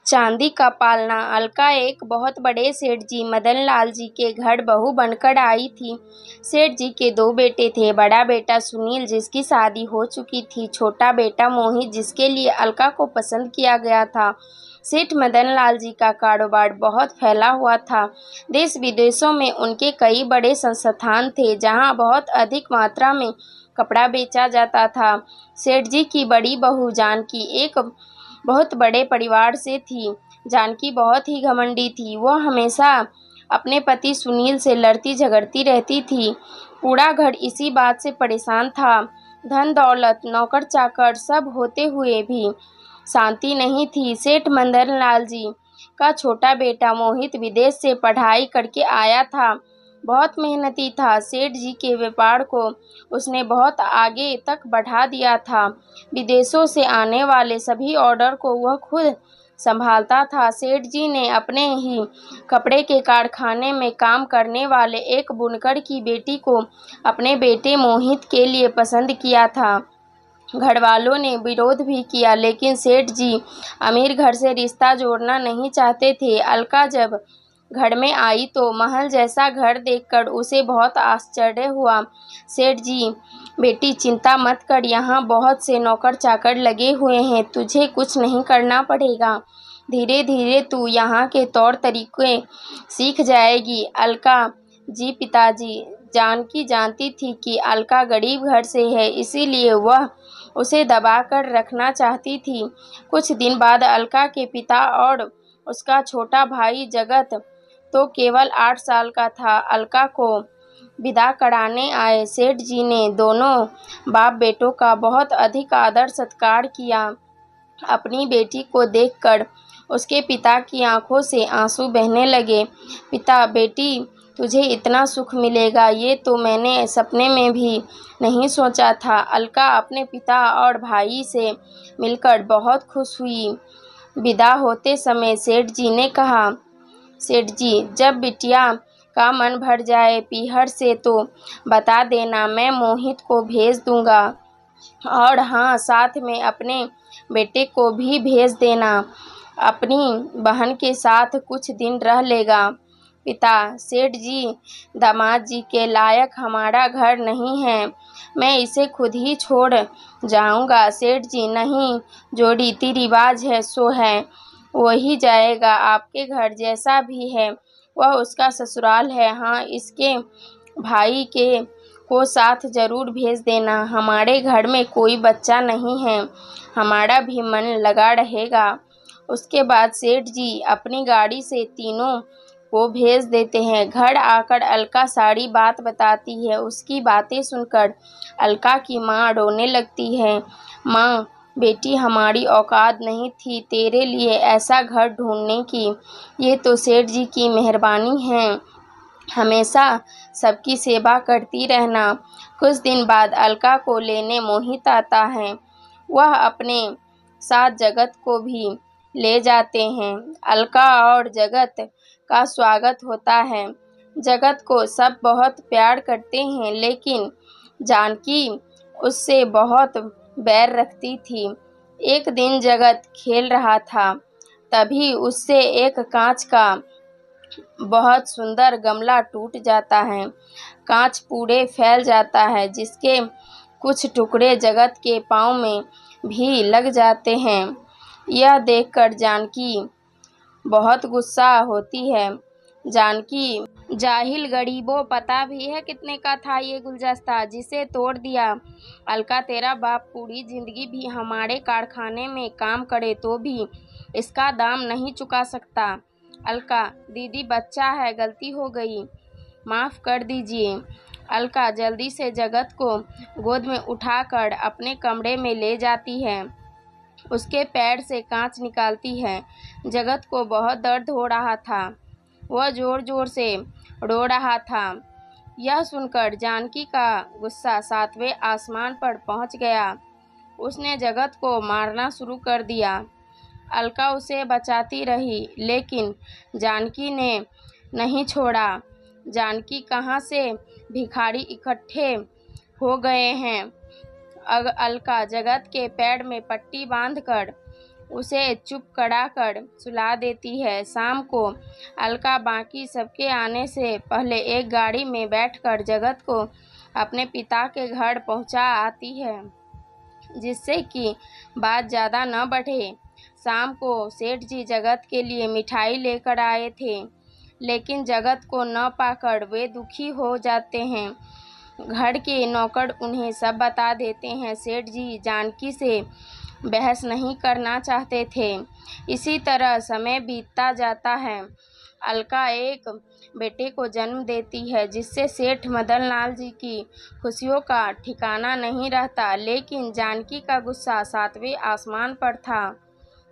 चांदी का पालना। अलका एक बहुत बड़े सेठ जी मदन लाल जी के घर बहू बनकर आई थी। सेठ जी के दो बेटे थे। बड़ा बेटा सुनील जिसकी शादी हो चुकी थी, छोटा बेटा मोहित जिसके लिए अलका को पसंद किया गया था। सेठ मदन लाल जी का कारोबार बहुत फैला हुआ था। देश विदेशों में उनके कई बड़े संस्थान थे जहां बहुत अधिक मात्रा में कपड़ा बेचा जाता था। सेठ जी की बड़ी बहू जानकी एक बहुत बड़े परिवार से थी। जानकी बहुत ही घमंडी थी। वह हमेशा अपने पति सुनील से लड़ती झगड़ती रहती थी। पूरा घर इसी बात से परेशान था। धन दौलत नौकर चाकर सब होते हुए भी शांति नहीं थी। सेठ मदन लाल जी का छोटा बेटा मोहित विदेश से पढ़ाई करके आया था। बहुत मेहनती था। सेठ जी के व्यापार को उसने बहुत आगे तक बढ़ा दिया था। विदेशों से आने वाले सभी ऑर्डर को वह खुद संभालता था। सेठ जी ने अपने ही कपड़े के कारखाने में काम करने वाले एक बुनकर की बेटी को अपने बेटे मोहित के लिए पसंद किया था। घरवालों ने विरोध भी किया, लेकिन सेठ जी अमीर घर से रिश्ता जोड़ना नहीं चाहते थे। अलका जब घर में आई तो महल जैसा घर देखकर उसे बहुत आश्चर्य हुआ। सेठ जी, बेटी चिंता मत कर, यहाँ बहुत से नौकर चाकर लगे हुए हैं, तुझे कुछ नहीं करना पड़ेगा। धीरे धीरे तू यहाँ के तौर तरीके सीख जाएगी। अलका जी पिताजी। जानकी जानती थी कि अलका गरीब घर से है, इसीलिए वह उसे दबा कर रखना चाहती थी। कुछ दिन बाद अलका के पिता और उसका छोटा भाई जगत तो केवल 8 साल का था, अलका को विदा कराने आए। सेठ जी ने दोनों बाप बेटों का बहुत अधिक आदर सत्कार किया। अपनी बेटी को देखकर उसके पिता की आंखों से आंसू बहने लगे। पिता, बेटी तुझे इतना सुख मिलेगा ये तो मैंने सपने में भी नहीं सोचा था। अलका अपने पिता और भाई से मिलकर बहुत खुश हुई। विदा होते समय सेठ जी ने कहा, सेठ जी, जब बिटिया का मन भर जाए पीहर से तो बता देना, मैं मोहित को भेज दूंगा। और हाँ, साथ में अपने बेटे को भी भेज देना, अपनी बहन के साथ कुछ दिन रह लेगा। पिता, सेठ जी दामाद जी के लायक हमारा घर नहीं है, मैं इसे खुद ही छोड़ जाऊंगा। सेठ जी, नहीं, जो रीति रिवाज है सो है, वही जाएगा। आपके घर जैसा भी है वह उसका ससुराल है। हाँ, इसके भाई के को साथ जरूर भेज देना। हमारे घर में कोई बच्चा नहीं है, हमारा भी मन लगा रहेगा। उसके बाद सेठ जी अपनी गाड़ी से तीनों को भेज देते हैं। घर आकर अलका सारी बात बताती है। उसकी बातें सुनकर अलका की माँ रोने लगती है। माँ, बेटी हमारी औकात नहीं थी तेरे लिए ऐसा घर ढूंढने की, ये तो सेठ जी की मेहरबानी है, हमेशा सबकी सेवा करती रहना। कुछ दिन बाद अलका को लेने मोहित आता है। वह अपने साथ जगत को भी ले जाते हैं। अलका और जगत का स्वागत होता है। जगत को सब बहुत प्यार करते हैं, लेकिन जानकी उससे बहुत बैर रखती थी। एक दिन जगत खेल रहा था, तभी उससे एक कांच का बहुत सुंदर गमला टूट जाता है। कांच पूरे फैल जाता है, जिसके कुछ टुकड़े जगत के पाँव में भी लग जाते हैं। यह देखकर जानकी बहुत गुस्सा होती है। जानकी, जाहिल गरीबों, पता भी है कितने का था ये गुलदस्ता जिसे तोड़ दिया? अलका, तेरा बाप पूरी जिंदगी भी हमारे कारखाने में काम करे तो भी इसका दाम नहीं चुका सकता। अलका, दीदी बच्चा है, गलती हो गई, माफ़ कर दीजिए। अलका जल्दी से जगत को गोद में उठाकर अपने कमरे में ले जाती है। उसके पैर से कांच निकालती है। जगत को बहुत दर्द हो रहा था, वह जोर जोर से रो रहा था। यह सुनकर जानकी का गुस्सा 7वें आसमान पर पहुंच गया। उसने जगत को मारना शुरू कर दिया। अलका उसे बचाती रही, लेकिन जानकी ने नहीं छोड़ा। जानकी कहाँ से भिखारी इकट्ठे हो गए हैं। अलका जगत के पैर में पट्टी बांधकर उसे चुप कराकर सुला देती है। शाम को अलका बाकी सबके आने से पहले एक गाड़ी में बैठकर जगत को अपने पिता के घर पहुंचा आती है, जिससे कि बात ज़्यादा न बढ़े। शाम को सेठ जी जगत के लिए मिठाई लेकर आए थे, लेकिन जगत को न पाकर वे दुखी हो जाते हैं। घर के नौकर उन्हें सब बता देते हैं। सेठ जी जानकी से बहस नहीं करना चाहते थे। इसी तरह समय बीतता जाता है। अलका एक बेटे को जन्म देती है, जिससे सेठ मदन लाल जी की खुशियों का ठिकाना नहीं रहता। लेकिन जानकी का गुस्सा सातवें आसमान पर था।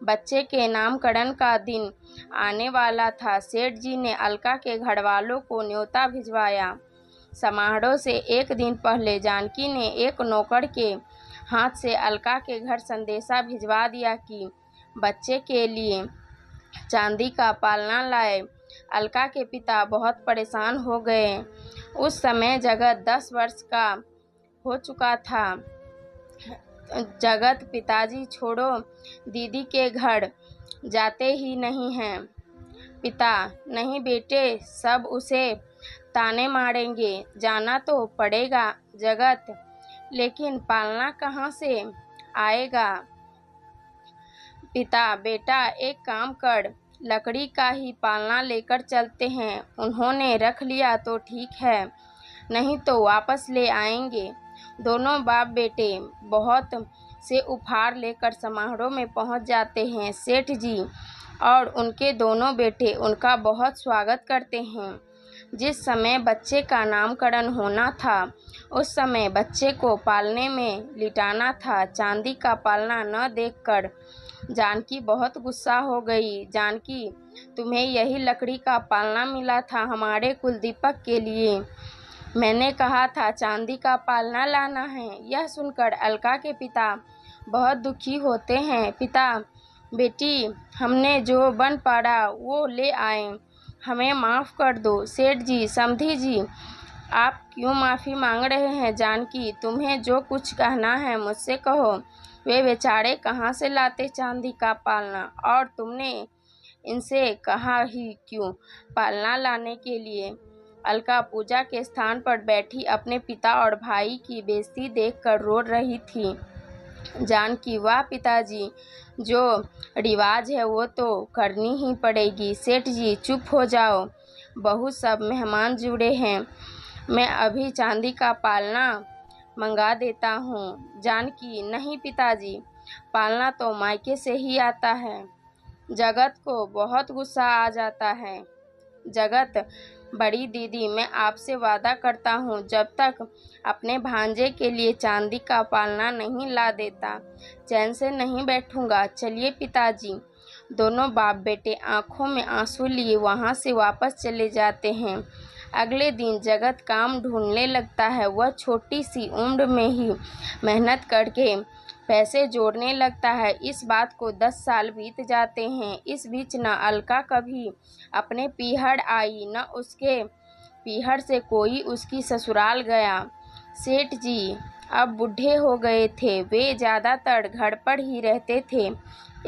बच्चे के नामकरण का दिन आने वाला था। सेठ जी ने अलका के घरवालों को न्योता भिजवाया। समारोह से एक दिन पहले जानकी ने एक नौकर के हाथ से अलका के घर संदेशा भिजवा दिया कि बच्चे के लिए चांदी का पालना लाए। अलका के पिता बहुत परेशान हो गए। उस समय जगत 10 वर्ष का हो चुका था। जगत पिताजी छोड़ो दीदी के घर जाते ही नहीं हैं। पिता, नहीं बेटे, सब उसे ताने मारेंगे, जाना तो पड़ेगा। जगत, लेकिन पालना कहाँ से आएगा? पिता, बेटा एक काम कर, लकड़ी का ही पालना लेकर चलते हैं। उन्होंने रख लिया तो ठीक है, नहीं तो वापस ले आएंगे। दोनों बाप बेटे बहुत से उपहार लेकर समारोह में पहुंच जाते हैं। सेठ जी और उनके दोनों बेटे उनका बहुत स्वागत करते हैं। जिस समय बच्चे का नामकरण होना था, उस समय बच्चे को पालने में लिटाना था। चांदी का पालना न देखकर जानकी बहुत गुस्सा हो गई। जानकी, तुम्हें यही लकड़ी का पालना मिला था हमारे कुलदीपक के लिए। मैंने कहा था चांदी का पालना लाना है। यह सुनकर अलका के पिता बहुत दुखी होते हैं। पिता, बेटी, हमने जो बन पड़ा वो ले आए, हमें माफ़ कर दो। सेठ जी, समधी जी, आप क्यों माफ़ी मांग रहे हैं? जानकी, तुम्हें जो कुछ कहना है मुझसे कहो। वे बेचारे कहाँ से लाते चांदी का पालना, और तुमने इनसे कहा ही क्यों पालना लाने के लिए? अलका पूजा के स्थान पर बैठी अपने पिता और भाई की बेइज्जती देखकर रो रही थी। जानकी, वाह पिताजी, जो रिवाज है वो तो करनी ही पड़ेगी। सेठ जी, चुप हो जाओ, बहुत सब मेहमान जुड़े हैं, मैं अभी चांदी का पालना मंगा देता हूँ। जानकी, नहीं पिताजी, पालना तो मायके से ही आता है। जगत को बहुत गुस्सा आ जाता है। जगत, बड़ी दीदी, मैं आपसे वादा करता हूँ, जब तक अपने भांजे के लिए चांदी का पालना नहीं ला देता, चैन से नहीं बैठूंगा। चलिए पिताजी। दोनों बाप बेटे आंखों में आंसू लिए वहाँ से वापस चले जाते हैं। अगले दिन जगत काम ढूंढने लगता है। वह छोटी सी उम्र में ही मेहनत करके पैसे जोड़ने लगता है। इस बात को 10 साल बीत जाते हैं। इस बीच न अलका कभी अपने पीहर आई, न उसके पीहर से कोई उसकी ससुराल गया। सेठ जी अब बूढ़े हो गए थे। वे ज़्यादातर घर पर ही रहते थे।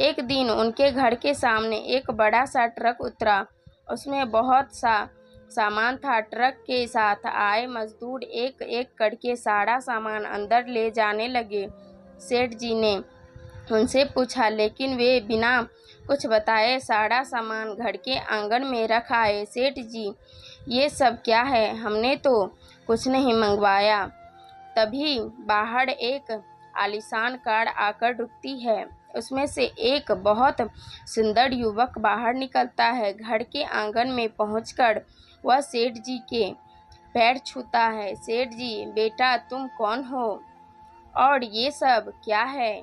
एक दिन उनके घर के सामने एक बड़ा सा ट्रक उतरा। उसमें बहुत सा सामान था। ट्रक के साथ आए मजदूर एक एक करके सारा सामान अंदर ले जाने लगे। सेठ जी ने उनसे पूछा, लेकिन वे बिना कुछ बताए सारा सामान घर के आंगन में रख आए। सेठ जी, ये सब क्या है? हमने तो कुछ नहीं मंगवाया। तभी बाहर एक आलीशान कार आकर रुकती है। उसमें से एक बहुत सुंदर युवक बाहर निकलता है। घर के आंगन में पहुंचकर वह सेठ जी के पैर छूता है। सेठ जी, बेटा तुम कौन हो और ये सब क्या है?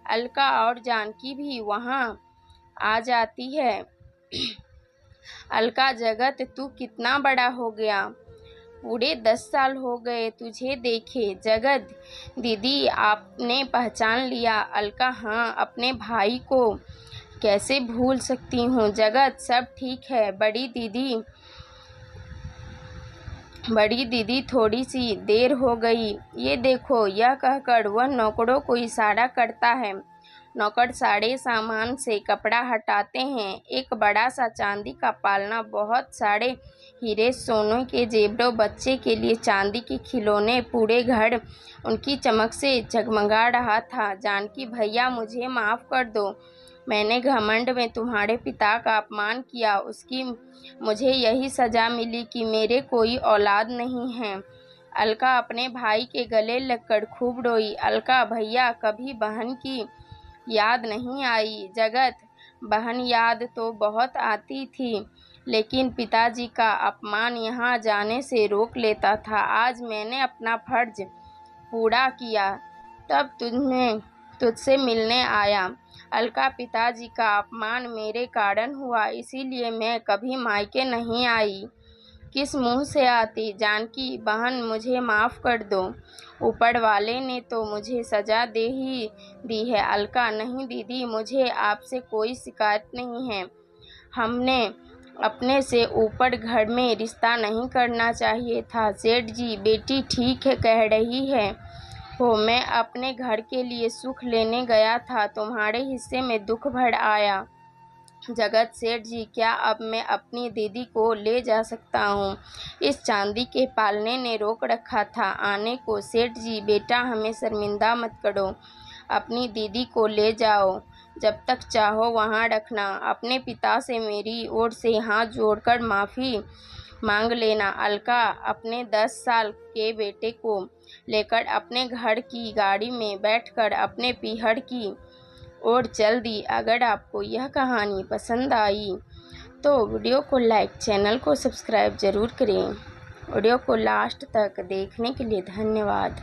अलका और जानकी भी वहाँ आ जाती है। अलका, जगत तू कितना बड़ा हो गया, पूरे 10 साल हो गए तुझे देखे। जगत, दीदी आपने पहचान लिया? अलका, हाँ, अपने भाई को कैसे भूल सकती हूँ। जगत, सब ठीक है। बड़ी दीदी थोड़ी सी देर हो गई, ये देखो। यह कहकर वह नौकरों को इशारा करता है। नौकर सारे सामान से कपड़ा हटाते हैं। एक बड़ा सा चांदी का पालना, बहुत सारे हीरे सोने के जेवरों, बच्चे के लिए चांदी के खिलौने, पूरे घर उनकी चमक से जगमगा रहा था। जानकी भैया, मुझे माफ़ कर दो। मैंने घमंड में तुम्हारे पिता का अपमान किया। उसकी मुझे यही सज़ा मिली कि मेरे कोई औलाद नहीं है। अलका अपने भाई के गले लगकर खूब रोई। अलका भैया, कभी बहन की याद नहीं आई? जगत, बहन याद तो बहुत आती थी, लेकिन पिताजी का अपमान यहाँ जाने से रोक लेता था। आज मैंने अपना फर्ज पूरा किया, तब तुझसे मिलने आया। अलका, पिताजी का अपमान मेरे कारण हुआ, इसीलिए मैं कभी मायके नहीं आई। किस मुंह से आती? जानकी बहन, मुझे माफ़ कर दो। ऊपर वाले ने तो मुझे सज़ा दे ही दी है। अलका, नहीं दीदी, मुझे आपसे कोई शिकायत नहीं है। हमने अपने से ऊपर घर में रिश्ता नहीं करना चाहिए था। सेठ जी, बेटी ठीक है कह रही है हो। मैं अपने घर के लिए सुख लेने गया था, तुम्हारे हिस्से में दुख भर आया। जगत, सेठ जी, क्या अब मैं अपनी दीदी को ले जा सकता हूँ? इस चांदी के पालने ने रोक रखा था आने को। सेठ जी, बेटा, हमें शर्मिंदा मत करो। अपनी दीदी को ले जाओ, जब तक चाहो वहाँ रखना। अपने पिता से मेरी ओर से हाथ जोड़कर माफ़ी मांग लेना। अलका अपने 10 साल के बेटे को लेकर अपने घर की गाड़ी में बैठकर अपने पीहर की ओर चल दी। अगर आपको यह कहानी पसंद आई तो वीडियो को लाइक, चैनल को सब्सक्राइब ज़रूर करें। वीडियो को लास्ट तक देखने के लिए धन्यवाद।